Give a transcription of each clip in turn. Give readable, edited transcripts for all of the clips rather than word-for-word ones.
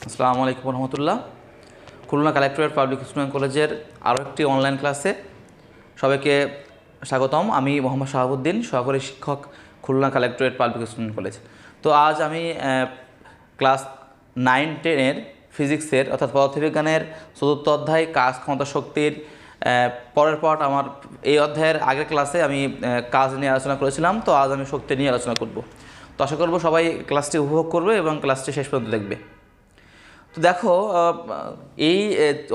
আসসালামু আলাইকুম রহমতুল্লাহ। Khulna collectorate public student কলেজের আরও একটি অনলাইন ক্লাসে সবাইকে স্বাগতম। আমি মোহাম্মদ শাহাবুদ্দিন, সহকারী শিক্ষক, Khulna collectorate public student college. তো আজ আমি ক্লাস 9-10-এর ফিজিক্সের অর্থাৎ পদার্থবিজ্ঞানের চতুর্থ অধ্যায় কাজ ক্ষমতা শক্তির পরের পার্ট। আমার এই অধ্যায়ের আগের ক্লাসে আমি কাজ নিয়ে আলোচনা করেছিলাম, তো আজ আমি শক্তি নিয়ে আলোচনা করব। তো আশা করব সবাই ক্লাসটি উপভোগ করবে এবং ক্লাসটি শেষ পর্যন্ত দেখবে। তো দেখো, এই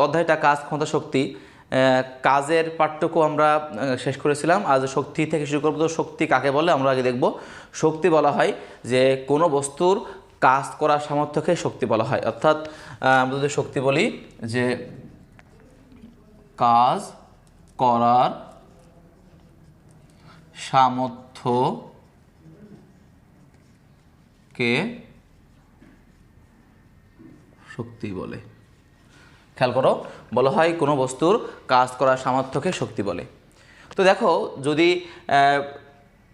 অধ্যায়টা কাজ ক্ষমতা শক্তি, কাজের পাঠটুকু আমরা শেষ করেছিলাম। আজ শক্তি থেকে শুরু করবো। তো শক্তি কাকে বলে আমরা আগে দেখব। শক্তি বলা হয় যে কোনো বস্তুর কাজ করার সামর্থ্যকে শক্তি বলা হয়। অর্থাৎ আমরা যদি শক্তি বলি যে কাজ করার সামর্থ্যকে শক্তি বলে। খেয়াল করো, বলা হয় কোনো বস্তুর কাজ করার সামর্থ্যকে শক্তি বলে। তো দেখো, যদি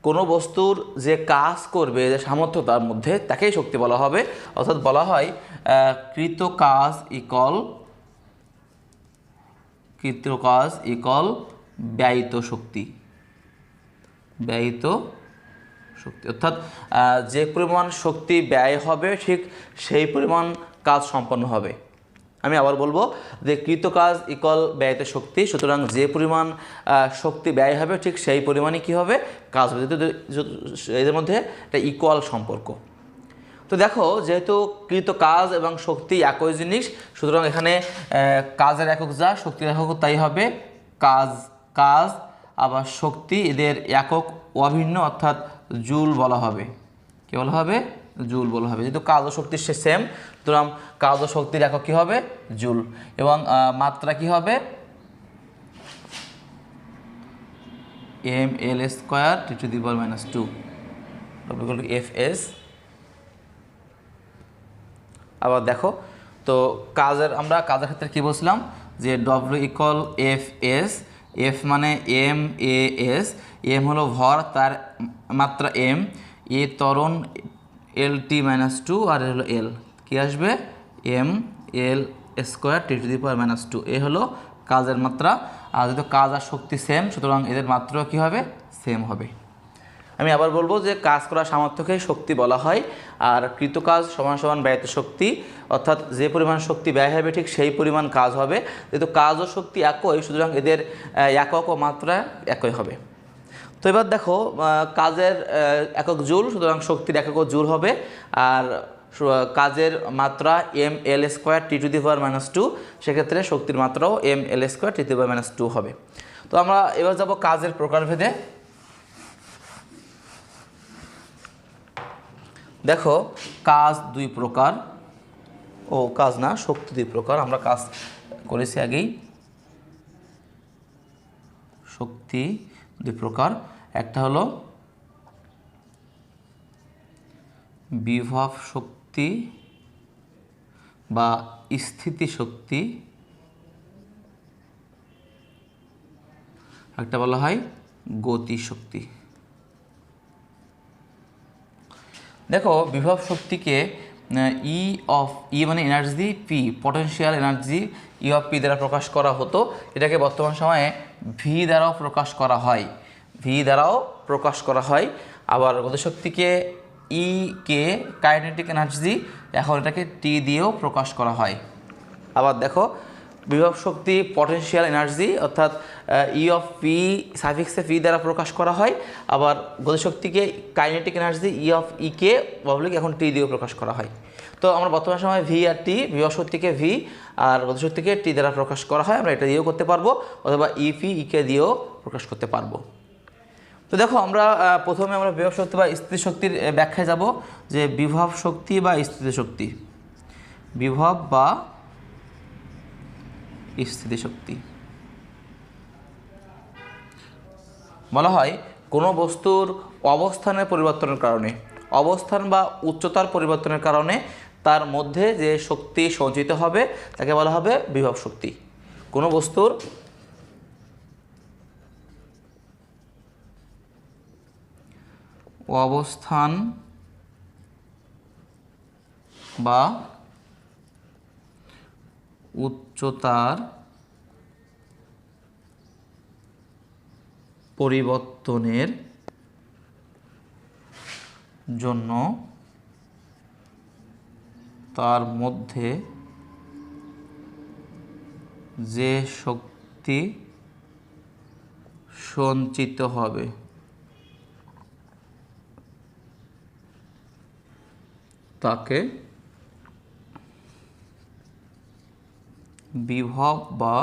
কোনো বস্তুর যে কাজ করবে, যে সামর্থ্য তার মধ্যে, তাকেই শক্তি বলা হবে। অর্থাৎ বলা হয় কৃত কাজ ইকল ব্যয়িত শক্তি। অর্থাৎ যে পরিমাণ শক্তি ব্যয় হবে ঠিক সেই পরিমাণ কাজ সম্পন্ন হবে। আমি আবার বলবো যে কৃত কাজ ইকল ব্যয়িত শক্তি। সুতরাং যে পরিমাণ শক্তি ব্যয় হবে ঠিক সেই পরিমাণই কী হবে, কাজ হবে। এদের মধ্যে একটা ইকুয়াল সম্পর্ক। তো দেখো, যেহেতু কৃত কাজ এবং শক্তি একই জিনিস, সুতরাং এখানে কাজের একক যা, শক্তির একক তাই হবে কাজ। আবার শক্তি, এদের একক অভিন্ন, অর্থাৎ জুল বলা হবে। কী বলা হবে? জুল বলা হবে। যেহেতু কাজ ও শক্তির সে সেম, সুতরাং কাজ ও শক্তির একক কী হবে? জুল। এবং মাত্রা কী হবে? mL² × 10⁻², Fs। আবার দেখো, তো আমরা কাজের ক্ষেত্রে কী বলছিলাম যে W = Fs। F মানে MAS, M হলো ভর, তার মাত্রা M, এ ত্বরণ LT-2, আর হলো L। কী আসবে? mL²T⁻²। এ হলো কাজের মাত্রা। আর যেহেতু কাজ আর শক্তি সেম, সুতরাং এদের মাত্রাও কী হবে? সেম হবে। আমি আবার বলবো যে কাজ করার সামর্থ্যকেই শক্তি বলা হয়। আর কৃতকাজ = ব্যয়িত শক্তি, অর্থাৎ যে পরিমাণ শক্তি ব্যয় হবে ঠিক সেই পরিমাণ কাজ হবে। যেহেতু কাজ ও শক্তি একই, সুতরাং এদের একক ও মাত্রা একই হবে। তো এবার দেখো, কাজের একক জুল, সুতরাং শক্তির এককও জুল হবে। আর কাজের মাত্রা mL²T⁻², সেক্ষেত্রে শক্তির মাত্রাও mL²T⁻² হবে। তো আমরা এবার যাব কাজের প্রকারভেদে। দেখো, কাজ দুই প্রকার। শক্তি দুই প্রকার। আমরা কাজ করেছি আগেই। শক্তি দুই প্রকার। একটা হলো বিভব শক্তি বা স্থিতি শক্তি, একটা বলা হয় গতি শক্তি। দেখো, বিভব শক্তিকে ই মানে energy, P potential energy, E(P) দ্বারা প্রকাশ করা হতো। এটাকে বর্তমান সময়ে ভি দ্বারাও প্রকাশ করা হয়। আবার গতিশক্তিকে কে কাইনেটিক এনার্জি, এখন এটাকে টি দিয়েও প্রকাশ করা হয়। আবার দেখো, বিভব শক্তি পটেনশিয়াল এনার্জি, অর্থাৎ E(P) সাফিক্সে পি দ্বারা প্রকাশ করা হয়। আবার গতিশক্তিকে কাইনেটিক এনার্জি E(কে) পাবলিক এখন টি দিয়েও প্রকাশ করা হয়। তো আমরা বর্তমান সময় ভি আর টি, বিভব শক্তিকে ভি আর গতিশক্তিকে টি দ্বারা প্রকাশ করা হয়। আমরা এটা দিয়েও করতে পারবো, অথবা কে দিয়েও প্রকাশ করতে পারবো। তো দেখো, আমরা প্রথমে বিভব শক্তি বা স্থিতি শক্তির ব্যাখ্যায় যাব। যে বিভব শক্তি বা স্থিতি শক্তি, বিভব বা স্থিতিশক্তি বলা হয় কোনো বস্তুর অবস্থানের পরিবর্তনের কারণে, অবস্থান বা উচ্চতার পরিবর্তনের কারণে তার মধ্যে যে শক্তি সঞ্চিত হবে তাকে বলা হবে বিভব শক্তি। কোনো বস্তুর অবস্থান বা উচ্চতার পরিবর্তনের জন্য তার মধ্যে যে শক্তি সঞ্চিত হবে তাকে বিভব বা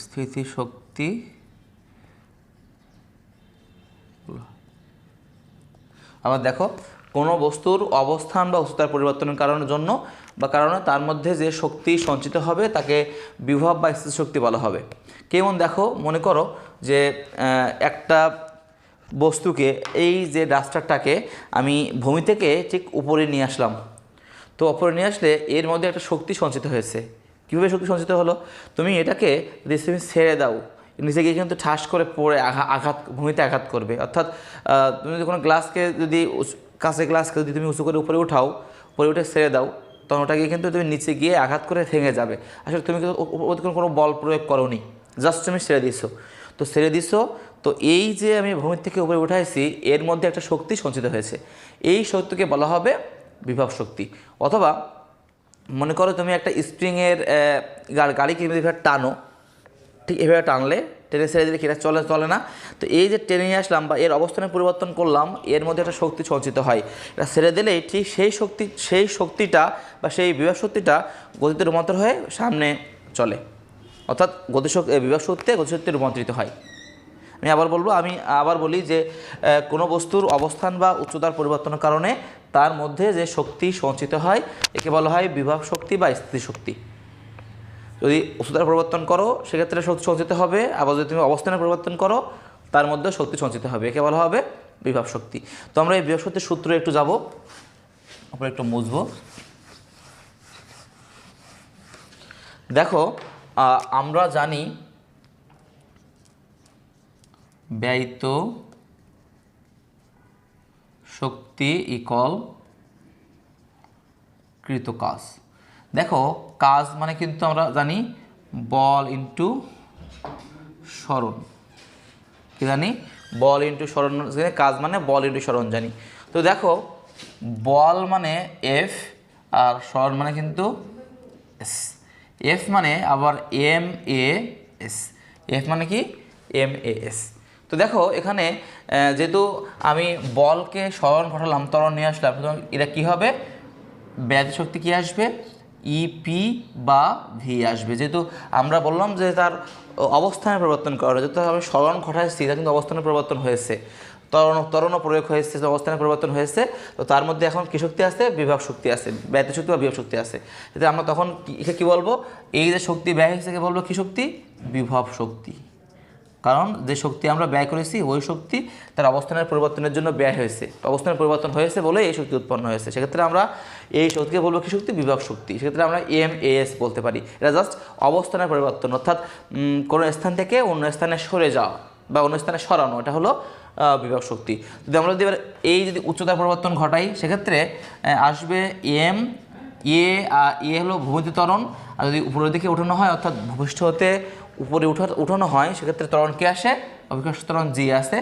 স্থিতিশক্তি আবার দেখো কোনো বস্তুর অবস্থান বা উচ্চতার পরিবর্তনের কারণের জন্য বা কারণে তার মধ্যে যে শক্তি সঞ্চিত হবে তাকে বিভব বা স্থিতিশক্তি বলা হবে। কেমন দেখো, মনে করো যে একটা বস্তুকে, এই যে ডাস্টারটাকে আমি ভূমি থেকে ঠিক উপরে নিয়ে আসলাম, তো উপরে নিয়ে আসলে এর মধ্যে একটা শক্তি সঞ্চিত হয়েছে। কীভাবে শক্তি সঞ্চিত হলো? তুমি এটাকে যদি তুমি ছেড়ে দাও, নিচে গিয়ে কিন্তু ঠাস করে পড়ে আঘাত ভূমিতে আঘাত করবে। অর্থাৎ তুমি যদি কোনো গ্লাসকে যদি কাঁচের গ্লাসকে যদি তুমি উঁচু করে উপরে উঠাও, উপরে উঠে ছেড়ে দাও, তখন ওটাকে কিন্তু তুমি নিচে গিয়ে আঘাত করে ভেঙে যাবে। আসলে তুমি কিন্তু কোনো বল প্রয়োগ করোনি, জাস্ট তুমি ছেড়ে দিছো। তো ছেড়ে দিছো, তো এই যে আমি ভূমির থেকে উপরে উঠাইছি, এর মধ্যে একটা শক্তি সঞ্চিত হয়েছে। এই শক্তিকে বলা হবে বিভব শক্তি। অথবা মনে করো তুমি একটা স্প্রিংয়ের গাড়িকে এভাবে টানো, ঠিক এভাবে টানলে, টেনে ছেড়ে দিলে কিনা চলে না। তো এই যে টেনে নিয়ে আসলাম বা এর অবস্থানের পরিবর্তন করলাম, এর মধ্যে একটা শক্তি সঞ্চিত হয়। এটা ছেড়ে দিলেই ঠিক সেই শক্তিটা বা সেই বিভব শক্তিটা গতিতে রূপান্তর হয়ে সামনে চলে। অর্থাৎ বিভব শক্তিতে গতিশক্তিতে রূপান্তরিত হয়। আমি আবার বলি যে কোনো বস্তুর অবস্থান বা উচ্চতার পরিবর্তনের কারণে তার মধ্যে যে শক্তি সঞ্চিত হয় একে বলা হয় বিভব শক্তি বা স্থিতিশক্তি। যদি উচ্চতার পরিবর্তন করো সেক্ষেত্রে শক্তি সঞ্চিত হবে, আবার যদি তুমি অবস্থানের পরিবর্তন করো তার মধ্যে শক্তি সঞ্চিত হবে, একে বলা হবে বিভব শক্তি। তো আমরা এই বিভব শক্তির সূত্রে একটু যাব, আমরা একটু বুঝবো। দেখো, আমরা জানি ব্যয়িত শক্তি ইকুয়াল কৃত কাজ। দেখো, কাজ মানে কিন্তু আমরা জানি বল ইন্টু সরণ। কি জানি? বল ইন্টু সরণ। কাজ মানে বল ইন্টু সরণ জানি। তো দেখো, বল মানে এফ আর সরণ মানে কিন্তু এস। এফ মানে আবার এম এ এস। এফ মানে কি? M A S. তো দেখো এখানে যেহেতু আমি বলকে সরণ ঘটালাম, ত্বরণ নিয়ে আসলাম, সুতরাং এটা কী হবে? ব্যয়িত শক্তি কী আসবে? ইপি বা ভি আসবে। যেহেতু আমরা বললাম যে তার অবস্থানের পরিবর্তন করা, যেহেতু আমি সরণ ঘটাইছি, তা কিন্তু অবস্থানের পরিবর্তন হয়েছে, ত্বরণ প্রয়োগ হয়েছে, অবস্থানের পরিবর্তন হয়েছে। তো তার মধ্যে এখন কী শক্তি আছে? বিভব শক্তি আছে, ব্যয়িত শক্তি বা বিভব শক্তি আছে। যাতে আমরা তখন কী বলবো? এই যে শক্তি ব্যয় হয়েছে কে বলবো কী শক্তি? বিভব শক্তি। কারণ যে শক্তি আমরা ব্যয় করেছি ওই শক্তি তার অবস্থানের পরিবর্তনের জন্য ব্যয় হয়েছে, অবস্থানের পরিবর্তন হয়েছে বলে এই শক্তি উৎপন্ন হয়েছে। সেক্ষেত্রে আমরা এই শক্তিকে বলবো কী শক্তি? বিভব শক্তি। সেক্ষেত্রে আমরা এমএএস বলতে পারি। এটা জাস্ট অবস্থানের পরিবর্তন, অর্থাৎ কোনো স্থান থেকে অন্য স্থানে সরে যাওয়া বা অন্য স্থানে সরানো, এটা হলো বিভব শক্তি। যদি আমরা যদি যদি উচ্চতার পরিবর্তন ঘটাই সেক্ষেত্রে আসবে এম এ হলো ভূমিতে ত্বরণ, আর যদি উপরের দিকে উঠানো হয় অর্থাৎ ভূপৃষ্ঠ হতে উপরে উঠানো হয় সেক্ষেত্রে ত্বরণ কী আসে? অভিকর্ষ ত্বরণ জি আসে।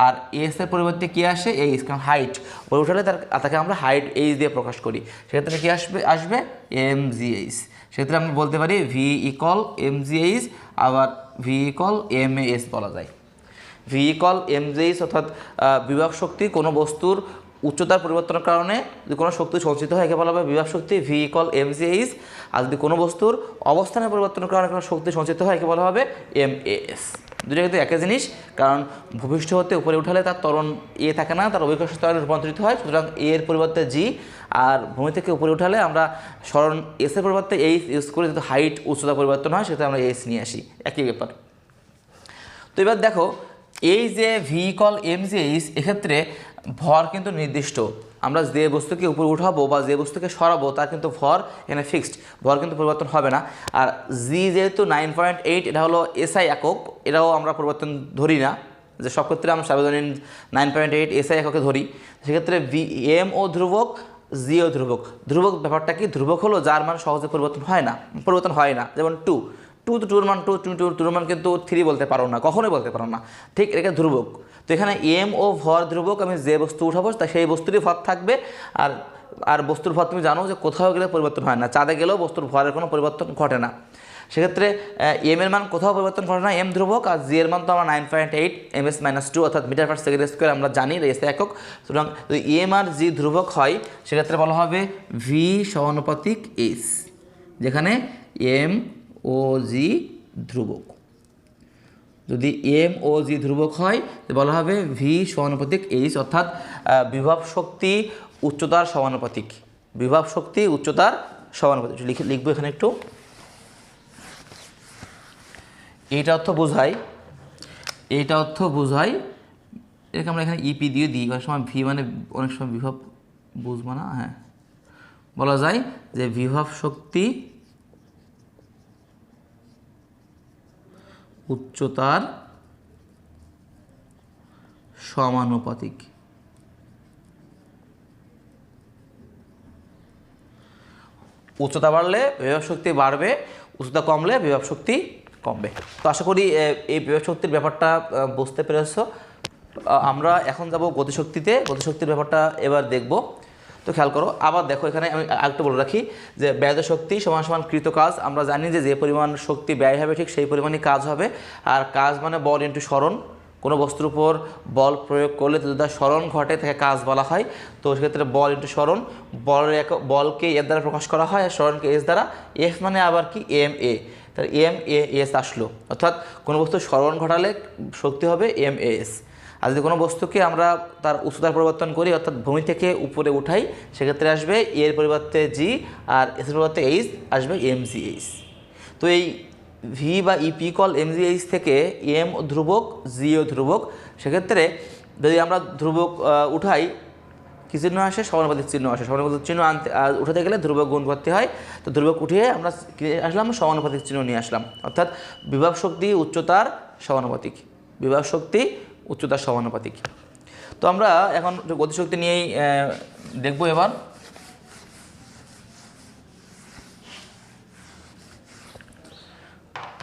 আর এসের পরিবর্তে কী আসে? এইচ। কারণ হাইট উপরে উঠালে তাকে আমরা হাইট এইচ দিয়ে প্রকাশ করি। সেক্ষেত্রে কী আসবে? M G H. সেক্ষেত্রে আমরা বলতে পারি V equal M G H, আবার V equal M A S বলা যায়। V equal M G H অর্থাৎ বিভব শক্তি কোনো বস্তুর উচ্চতার পরিবর্তনের কারণে যদি কোনো শক্তি সঞ্চিত হয় একে বলা হবে বিভব শক্তি, V equal M G H. আর যদি কোনো বস্তুর অবস্থানের পরিবর্তনের কারণে কোনো শক্তি সঞ্চিত হয় একে বলা হবে এম এ এস। দুটো কিন্তু একই জিনিস, কারণ ভূপৃষ্ঠ হতে উপরে উঠালে তার ত্বরণ এ থাকে না, তার অভিকর্ষ ত্বরণে রূপান্তরিত হয়। সুতরাং এর পরিবর্তে জি, আর ভূমি থেকে উপরে উঠালে আমরা সরণ এসের পরিবর্তে এইচ ইউজ করে, যেহেতু হাইট উচ্চতা পরিবর্তন হয় সেটা আমরা এইচ নিয়ে আসি, একই ব্যাপার। তো এবার দেখো, এই যে V equal M G H, এক্ষেত্রে ভর কিন্তু নির্দিষ্ট। আমরা যে বস্তুকে উপরে উঠাবো বা যে বস্তুকে সরাবো তার কিন্তু ভর এখানে ফিক্সড, ভর কিন্তু পরিবর্তন হবে না। আর জি যেহেতু 9.8, এটা হলো এসআই একক, এটাও আমরা পরিবর্তন ধরি না, যে সব ক্ষেত্রে আমরা সার্বজনীন 9.8 এসআই এককে ধরি। সেক্ষেত্রে ভি এম ও ধ্রুবক জিও ধ্রুবক। ধ্রুবক ব্যাপারটা কি? ধ্রুবক হলো যার মান সহজে পরিবর্তন হয় না। যেমন টু তো টুর মান টু, তুমি টুর মান কিন্তু 3 বলতে পারো না, কখনোই বলতে পারো না, ঠিক? এটা ধ্রুবক। তো এখানে এম ও ভর ধ্রুবক, আমি যে বস্তু উঠাবো তা সেই বস্তুরই ভর থাকবে। আর আর বস্তুর ভর তুমি জানো যে কোথাও গেলে পরিবর্তন হয় না, চাঁদে গেলেও বস্তুর ভরের কোনো পরিবর্তন ঘটে না। সেক্ষেত্রে এম এর মান কোথাও পরিবর্তন ঘটে না, এম ধ্রুবক। আর জি এর মান তো আমরা 9.8 ms-2 অর্থাৎ মিটার পার সেকেন্ড স্কোয়ার আমরা জানি, এস একক। সুতরাং যদি এম আর জি ধ্রুবক হয় সেক্ষেত্রে বলা হবে ভি সমানুপাতিক এইচ, যেখানে এম ও জি ধ্রুবক। যদি এম ও জি ধ্রুবক হয় বলা হবে ভি সমানুপাতিক এইচ, অর্থাৎ বিভব শক্তি উচ্চতার সমানুপাতিক। বিভব শক্তি উচ্চতার সমানুপাতিক লিখবো এখানে একটু। এইটা অর্থ বোঝাই এরকম আমরা এখানে ইপি দিয়ে দিই, অনেক সময় ভি মানে অনেক সময় বিভব বুঝবো না। হ্যাঁ, বলা যায় যে বিভব শক্তি উচ্চতার সমানুপাতিক। উচ্চতা বাড়লে বিভব শক্তি বাড়বে, উচ্চতা কমলে বিভব শক্তি কমবে। তো আশা করি এই বিভব শক্তির ব্যাপারটা বুঝতে পেরেছো। আমরা এখন যাব গতিশক্তিতে। গতিশক্তির ব্যাপারটা এবার দেখব। তো খেয়াল করো, আবার দেখো এখানে আমি আরেকটু বলে রাখি যে ব্যয় শক্তি সমান সমান কৃত কাজ। আমরা জানি যে পরিমাণ শক্তি ব্যয় হবে ঠিক সেই পরিমাণই কাজ হবে। আর কাজ মানে বল ইন্টু সরণ। কোনো বস্তুর উপর বল প্রয়োগ করলে যদি তার সরণ ঘটে তাকে কাজ বলা হয়। তো সেক্ষেত্রে বল ইন্টু সরণ, বলকে এর দ্বারা প্রকাশ করা হয় আর সরণকে এস দ্বারা। এফ মানে আবার কি? এম এ। তাহলে এম এ এস আসলো, অর্থাৎ কোনো বস্তু সরণ ঘটালে শক্তি হবে এম এ এস। আর যদি কোনো বস্তুকে আমরা তার উচ্চতার পরিবর্তন করি, অর্থাৎ ভূমি থেকে উপরে উঠাই, সেক্ষেত্রে আসবে এর পরিবর্তে জি আর এসের পরিবর্তে এইচ আসবে এম জি এইচ। তো এই ভি বা equal M G H থেকে এম ধ্রুবক, জিও ধ্রুবক। সেক্ষেত্রে যদি আমরা ধ্রুবক উঠাই, কী চিহ্ন আসে? সমানুপাতিক চিহ্ন আসে। সমানুপাতিক চিহ্ন উঠাতে গেলে ধ্রুবক গুণ করতে হয়। তো ধ্রুবক উঠিয়ে আমরা আসলাম সমানুপাতিক চিহ্ন নিয়ে আসলাম, অর্থাৎ বিভব শক্তি উচ্চতার সমানুপাতিক। বিভব শক্তি উচ্চতার সমানুপাতিক। তো আমরা এখন গতিশক্তি নিয়েই দেখব এবার।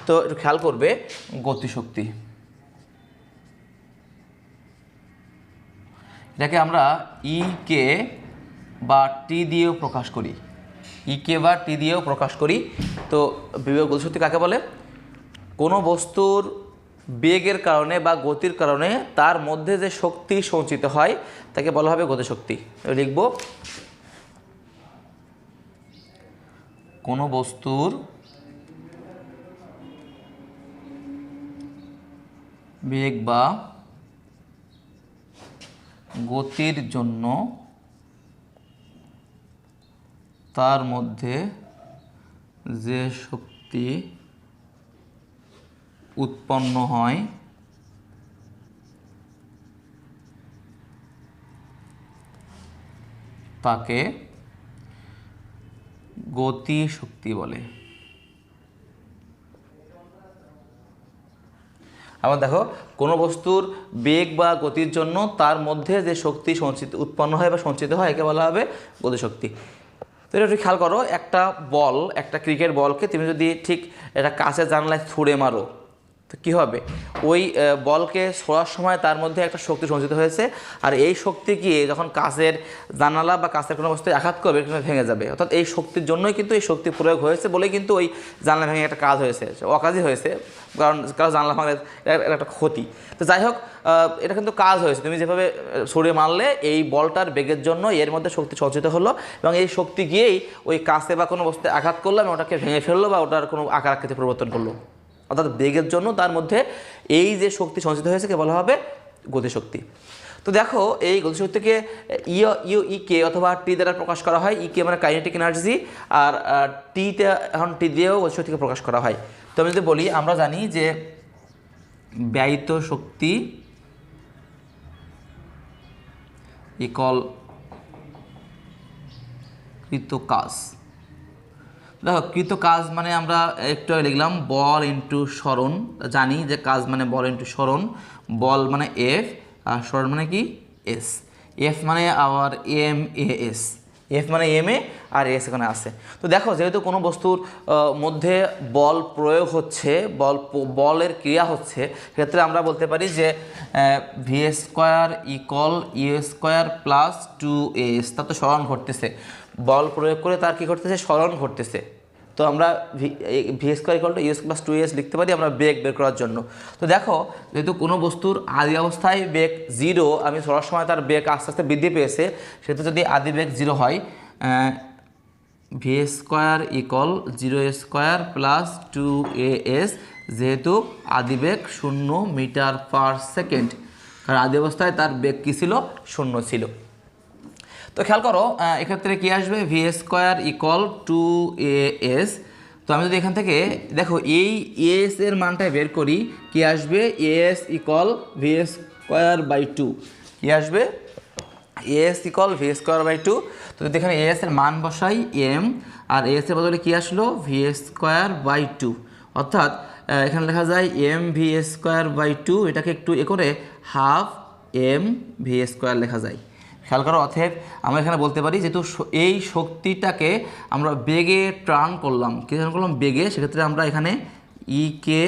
তো একটু খেয়াল করবে, গতিশক্তি এটাকে আমরা ই কে বা টি দিয়েও প্রকাশ করি। ই কে বা টি দিয়েও প্রকাশ করি। তো বিভব গতিশক্তি কাকে বলে? কোনো বস্তুর বেগের কারণে বা গতির কারণে তার মধ্যে যে শক্তি সঞ্চিত হয় তাকে বলা হবে গতিশক্তি। লিখব, কোনো বস্তুর বেগ বা গতির জন্য তার মধ্যে যে শক্তি উৎপন্ন হয় তাকে গতিশক্তি বলে। আবার দেখো, কোনো বস্তুর বেগ বা গতির জন্য তার মধ্যে যে শক্তি উৎপন্ন হয় বা সঞ্চিত হয় একে বলা হবে গতিশক্তি। তো এটা একটু খেয়াল করো, একটা ক্রিকেট বলকে তুমি যদি ঠিক এটা কাঁচের জানলায় ছুঁড়ে মারো তো কী হবে? ওই বলকে ছোড়ার সময় তার মধ্যে একটা শক্তি সঞ্চিত হয়েছে, আর এই শক্তি গিয়ে যখন কাঁচের জানালা বা কাঁচের কোনো বস্তুয় আঘাত করবে কিন্তু ভেঙে যাবে। অর্থাৎ এই শক্তির জন্যই কিন্তু এই শক্তি প্রয়োগ হয়েছে বলেই কিন্তু ওই জানলা ভেঙে একটা কাজ হয়েছে, অকাজই হয়েছে, কারণ জানলা ভাঙলে একটা ক্ষতি। তো যাই হোক, এটা কিন্তু কাজ হয়েছে। তুমি যেভাবে ছুঁড়ে মারলে এই বলটার বেগের জন্য এর মধ্যে শক্তি সঞ্চিত হলো এবং এই শক্তি গিয়েই ওই কাঁচে বা কোনো বস্তুতে আঘাত করলো এবং ওটাকে ভেঙে ফেললো বা ওটার কোনো আকার আকৃতি পরিবর্তন করলো। অর্থাৎ বেগের জন্য তার মধ্যে এই যে শক্তি সঞ্চিত হয়েছে কে বলা হবে গতিশক্তি। তো দেখো, এই গতিশক্তিকে কে অথবা টি দ্বারা প্রকাশ করা হয়। কে মানে কাইনেটিক এনার্জি, আর টিতে এখন টি দিয়েও গতিশক্তিকে প্রকাশ করা হয়। তো আমি যদি বলি, আমরা জানি যে ব্যয়িত শক্তি ইকুয়াল কৃত কাজ। দেখো, কৃত কাজ মানে আমরা একটু লিখলাম বল ইন্টু সরণ। জানি যে কাজ মানে বল ইন্টু সরণ। বল মানে এফ আর সরণ মানে কি? এস। এফ মানে our M A S. F মানে এম এ আর এস এখানে আছে। তো দেখো যেহেতু কোনো বস্তুর মধ্যে বল প্রয়োগ হচ্ছে, বলের ক্রিয়া হচ্ছে, সেক্ষেত্রে আমরা বলতে পারি যে V square equal U square plus 2as, তার তো স্মরণ ঘটতেছে, বল প্রয়োগ করে তার কী ঘটতেছে, স্মরণ ঘটতেছে। তো আমরা V square equal to U plus 2as লিখতে পারি আমরা বেগ বের করার জন্য। তো দেখো যেহেতু কোনো বস্তুর আদি অবস্থায় বেগ 0, আমি সরার সময় তার বেগ আস্তে আস্তে বৃদ্ধি পেয়েছে, সেহেতু যদি আদি বেগ 0 হয়, V square equal 0² plus 2as, যেহেতু আদি বেগ 0 মিটার পার সেকেন্ড, কারণ আদি অবস্থায় তার বেগ কী ছিল, 0 ছিল। তো খেয়াল করো এক্ষেত্রে কী আসবে, ভি স্কোয়ার ইকুয়াল 2as। তো আমি যদি এখান থেকে দেখো এই এস এর মানটা বের করি, কি আসবে, S equal V square by 2, কী আসবে, S equal V square by 2। তো যদি এখানে এস এর মান বসাই এম, আর এস এর বদলে কী আসলো, ভি স্কোয়ার বাই 2, অর্থাৎ এখানে লেখা যায় এম ভি স্কোয়ার বাই 2, এটাকে একটু এ করে হাফ এম ভি স্কোয়ার লেখা যায়। খেয়াল করো, অতএব আমরা এখানে বলতে পারি যেহেতু এই শক্তিটাকে আমরা বেগে টার্ন করলাম, কী টার্ন করলাম, বেগে, সেক্ষেত্রে আমরা এখানে কে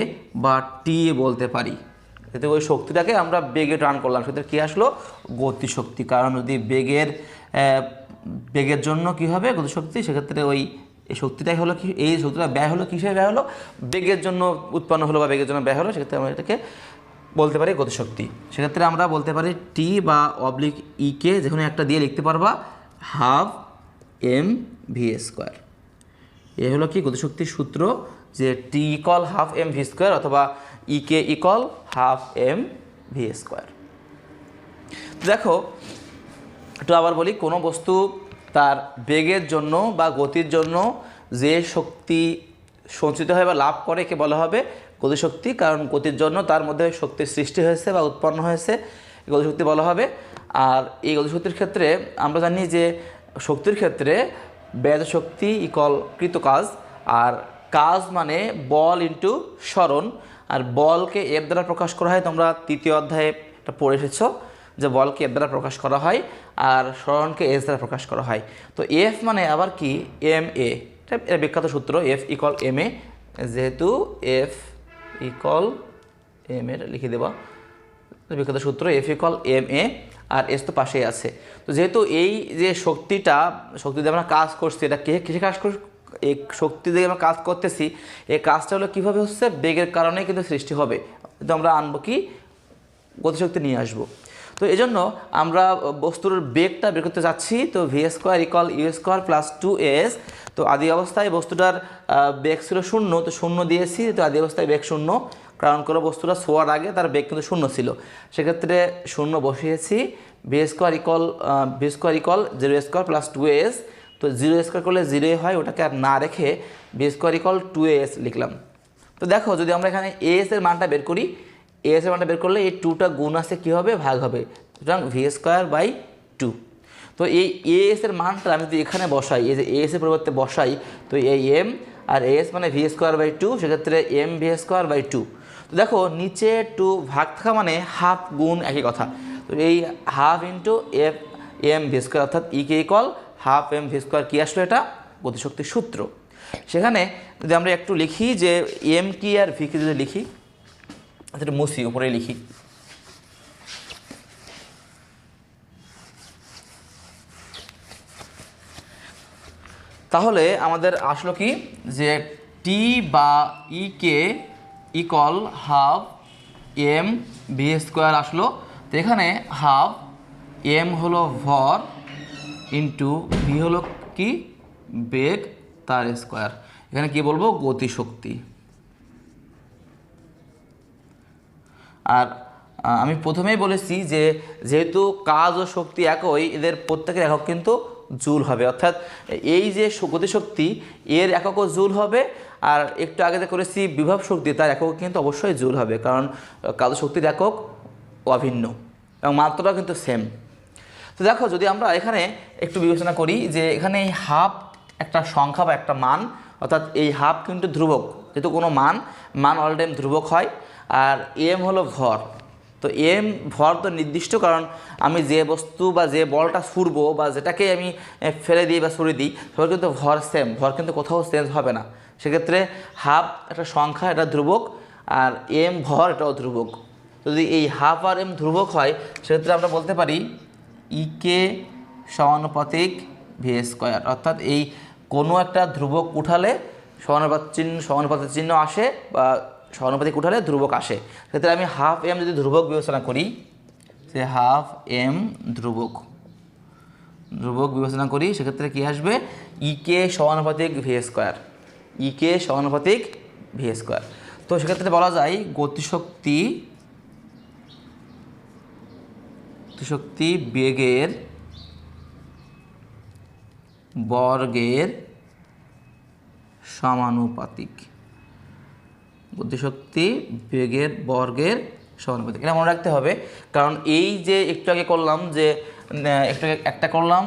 বা টি বলতে পারি। যেহেতু ওই শক্তিটাকে আমরা বেগে টার্ন করলাম, সেক্ষেত্রে কী আসলো, গতিশক্তি। কারণ যদি বেগের জন্য কী হবে, গতিশক্তি, সেক্ষেত্রে ওই এই শক্তিটাই হলো কি, এই শক্তিটা ব্যয় হলো, কিসের ব্যয় হলো, বেগের জন্য উৎপন্ন হলো বা বেগের জন্য ব্যয় হলো, সেক্ষেত্রে আমরা এটাকে বলতে পারি গতিশক্তি। সেক্ষেত্রে আমরা বলতে পারি টি বা অবলিক কে যে কোনো একটা দিয়ে লিখতে পারবা হাফ এম ভি স্কোয়ার। এ হলো কি গতিশক্তির সূত্র, যে T equal half M V square অথবা K equal half M V square. দেখো একটু আবার বলি, কোনো বস্তু তার বেগের জন্য বা গতির জন্য যে শক্তি সঞ্চিত হয় বা লাভ করে একে বলা হবে গতিশক্তি। কারণ গতির জন্য তার মধ্যে শক্তির সৃষ্টি হয়েছে বা উৎপন্ন হয়েছে, গতিশক্তি বলা হবে। আর এই গতিশক্তির ক্ষেত্রে আমরা জানি যে শক্তির ক্ষেত্রে ব্যয় শক্তি ইকুয়াল কৃত কাজ, আর কাজ মানে বল ইন্টু স্মরণ, আর বলকে এফ দ্বারা প্রকাশ করা হয়। তোমরা 3য় অধ্যায়ে এটা পড়ে এসেছো যে বলকে এফ দ্বারা প্রকাশ করা হয় আর স্মরণকে এস দ্বারা প্রকাশ করা হয়। তো এফ মানে আবার কি, এম এ, এটা বিখ্যাত সূত্র, এফ ইকুয়াল এম এ, যেহেতু এফ ইকুয়াল এম এর লিখে দেবা, বিখ্যাত সূত্র এফ ইকুয়াল এম এ, আর এস তো পাশেই আছে। তো যেহেতু এই যে শক্তি দিয়ে আমরা কাজ করছি, এটা কিসে কাজ করছি, এই শক্তি দিয়ে আমরা কাজ করতেছি, এই কাজটা হলো কীভাবে হচ্ছে, বেগের কারণে কিন্তু সৃষ্টি হবে। তো আমরা আনবো কি, গতিশক্তি নিয়ে আসবো। তো এই জন্য আমরা বস্তুর বেগটা বের করতে যাচ্ছি। তো V square equal U square plus 2as। তো আদি অবস্থায় বস্তুটার বেগ ছিল 0, তো 0 দিয়েছি, তো আদি অবস্থায় বেগ 0, কারণ কোনো বস্তুটা ছোঁয়ার আগে তার বেগ কিন্তু 0 ছিল, সেক্ষেত্রে 0 বসিয়েছি। V square equal 0² plus 2as। তো 0² করলে 0 হয়, ওটাকে আর না রেখে ভি স্কোয়ার ইকুয়াল 2as লিখলাম। তো দেখো যদি আমরা এখানে এস এর মানটা বের করি, এস এর মানটা বের করলে এই 2টা গুণ আছে, কী হবে, ভাগ হবে, সুতরাং ভি স্কোয়ার বাই 2। তো এই এস এর মানটা আমি যদি এখানে বসাই, এই যে এস এর পরিবর্তে বসাই, তো এই এম আর এস মানে ভি স্কোয়ার বাই 2, সেক্ষেত্রে এম ভি স্কোয়ার বাই 2। তো দেখো নিচে 2 ভাগ থাকা মানে হাফ গুণ একই কথা। তো এই half into M V square, অর্থাৎ K equal half M V square, কী আসলো, এটা গতিশক্তির সূত্র। সেখানে যদি আমরা একটু লিখি যে এম কি আর ভি কি যদি লিখি, এটা মুছি, উপরে লিখি, তাহলে আমাদের আসলো কি, যে টি বা K equal half M V square আসলো। তো এখানে হাফ এম হলো ভর ইন্টু ভি হলো কি, বেগ, তার স্কোয়ার, এখানে কি বলবো, গতিশক্তি। আর আমি প্রথমেই বলেছি যে যেহেতু কাজ ও শক্তি একই, এদের প্রত্যেকের একক কিন্তু জুল হবে, অর্থাৎ এই যে গতিশক্তি এর এককও জুল হবে, আর একটু আগে যে করেছি বিভব শক্তি, তার একক কিন্তু অবশ্যই জুল হবে, কারণ কাজ শক্তির একক অভিন্ন এবং মাত্রাটাও কিন্তু সেম। তো দেখো যদি আমরা এখানে একটু বিবেচনা করি যে এখানে এই হাফ একটা সংখ্যা বা একটা মান, অর্থাৎ এই হাফ কিন্তু ধ্রুবক, যেহেতু কোনো মান অল টাইম ধ্রুবক হয়, আর এম হলো ভর, তো এম ভর তো নির্দিষ্ট, কারণ আমি যে বস্তু বা যে বলটা ছুড়বো বা যেটাকে আমি ফেলে দিই বা ছুড়ে দিই সবার কিন্তু ভর সেম, ভর কিন্তু কোথাও চেঞ্জ হবে না। সেক্ষেত্রে হাফ একটা সংখ্যা, এটা ধ্রুবক, আর এম ভর এটাও ধ্রুবক। যদি এই হাফ আর এম ধ্রুবক হয় সেক্ষেত্রে আমরা বলতে পারি ইকে সমানুপাতিক ভি স্কোয়ার, অর্থাৎ এই কোনো একটা ধ্রুবক উঠালে সমানুপাতের চিহ্ন আসে বা সমানুপাতিক উঠালে ধ্রুবক আসে। সেক্ষেত্রে আমি হাফ এম যদি ধ্রুবক বিবেচনা করি, সে হাফ এম ধ্রুবক বিবেচনা করি, সেক্ষেত্রে কী আসবে, ইকে সমানুপাতিক ভি স্কোয়ার, ইকে সমানুপাতিক ভি স্কোয়ার। তো সেক্ষেত্রে বলা যায় গতিশক্তি বেগের বর্গের সমানুপাতিক, গতিশক্তি বেগের বর্গের সমানুপাতিক। এটা মনে রাখতে হবে, কারণ এই যে একটু আগে করলাম যে একটা করলাম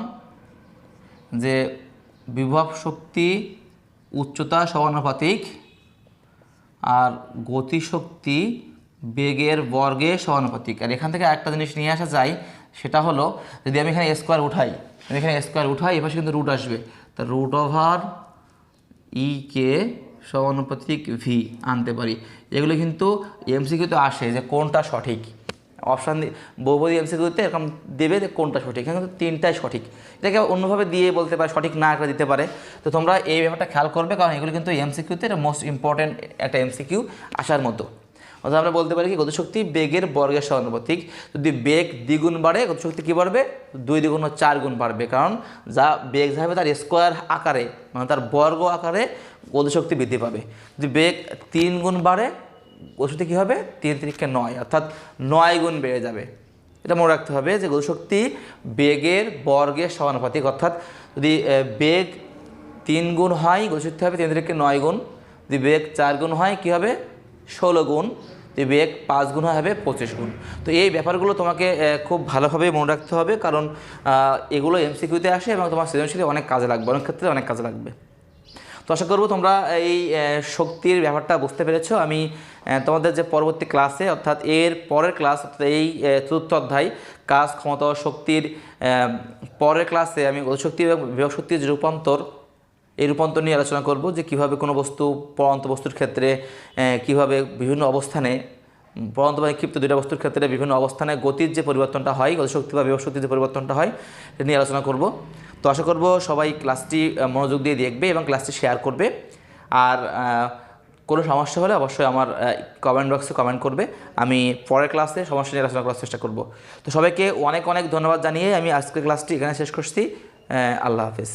যে বিভব শক্তি উচ্চতা সমানুপাতিক আর গতিশক্তি বেগের বর্গের সমানুপাতিক। আর এখান থেকে একটা জিনিস নিয়ে আসা যায়, সেটা হলো যদি আমি এখানে স্কোয়ার উঠাই, এবার কিন্তু রুট আসবে, তা রুট ওভার ই কে সমানুপাতিক ভি আনতে পারি। এগুলো কিন্তু এমসিকিউতে আসে যে কোনটা সঠিক, অপশান বহুপদী এমসিকিউতে এরকম দেবে যে কোনটা সঠিক, এখানে কিন্তু তিনটাই সঠিক। এটাকে অন্যভাবে দিয়ে বলতে পারে, সঠিক না একটা দিতে পারে। তো তোমরা এই ব্যাপারটা খেয়াল করবে, কারণ এগুলো কিন্তু এমসিকিউতে মোস্ট ইম্পর্ট্যান্ট একটা এমসিকিউ আসার মতো। অর্থাৎ আমরা বলতে পারি কি গতিশক্তি বেগের বর্গের সমানুপাতিক। যদি বেগ দ্বিগুণ বাড়ে গতিশক্তি কী বাড়বে, 2 দ্বিগুণ 4 গুণ বাড়বে, কারণ যা বেগ যাবে তার স্কোয়ার আকারে, মানে তার বর্গ আকারে গতিশক্তি বৃদ্ধি পাবে। যদি বেগ 3 গুণ বাড়ে গতিশক্তি কী হবে, 3 3 9, অর্থাৎ 9 গুণ বেড়ে যাবে। এটা মনে রাখতে হবে যে গতিশক্তি বেগের বর্গের সমানুপাতিক, অর্থাৎ যদি বেগ 3 গুণ হয় গতিশক্তি হবে 3 3 9 গুণ, যদি বেগ 4 গুণ হয় কী হবে 16 গুণ, যদি বেগ 5 গুণ হবে 25 গুণ। তো এই ব্যাপারগুলো তোমাকে খুব ভালোভাবে মনে রাখতে হবে, কারণ এগুলো এমসিকিউতে আসে এবং তোমার সৃজনশীলে অনেক কাজে লাগবে, অনেক ক্ষেত্রে অনেক কাজে লাগবে। তো আশা করবো তোমরা এই শক্তির ব্যাপারটা বুঝতে পেরেছো। আমি তোমাদের যে পরবর্তী ক্লাসে, অর্থাৎ এর পরের ক্লাস, অর্থাৎ এই চতুর্থ অধ্যায় কাজ, ক্ষমতা ও শক্তির পরের ক্লাসে আমি গতিশক্তি এবং বিভব শক্তির যে রূপান্তর, এই রূপান্তর নিয়ে আলোচনা করব, যে কীভাবে কোনো বস্তু পরন্ত বস্তুর ক্ষেত্রে কীভাবে বিভিন্ন অবস্থানে, পরন্ত বা নিক্ষিপ্ত দুইটা বস্তুর ক্ষেত্রে বিভিন্ন অবস্থানে গতির যে পরিবর্তনটা হয়, গতিশক্তি বা বিভব শক্তির যে পরিবর্তনটা হয়, এটা নিয়ে আলোচনা করব। তো আশা করব সবাই ক্লাসটি মনোযোগ দিয়ে দেখবে এবং ক্লাসটি শেয়ার করবে। আর কোনো সমস্যা হলে অবশ্যই আমার কমেন্ট বক্সে কমেন্ট করবে, আমি পরের ক্লাসে সমস্যা নিয়ে আলোচনা করার চেষ্টা করব। তো সবাইকে অনেক অনেক ধন্যবাদ জানিয়ে আমি আজকের ক্লাসটি এখানে শেষ করছি। আল্লাহ হাফেজ।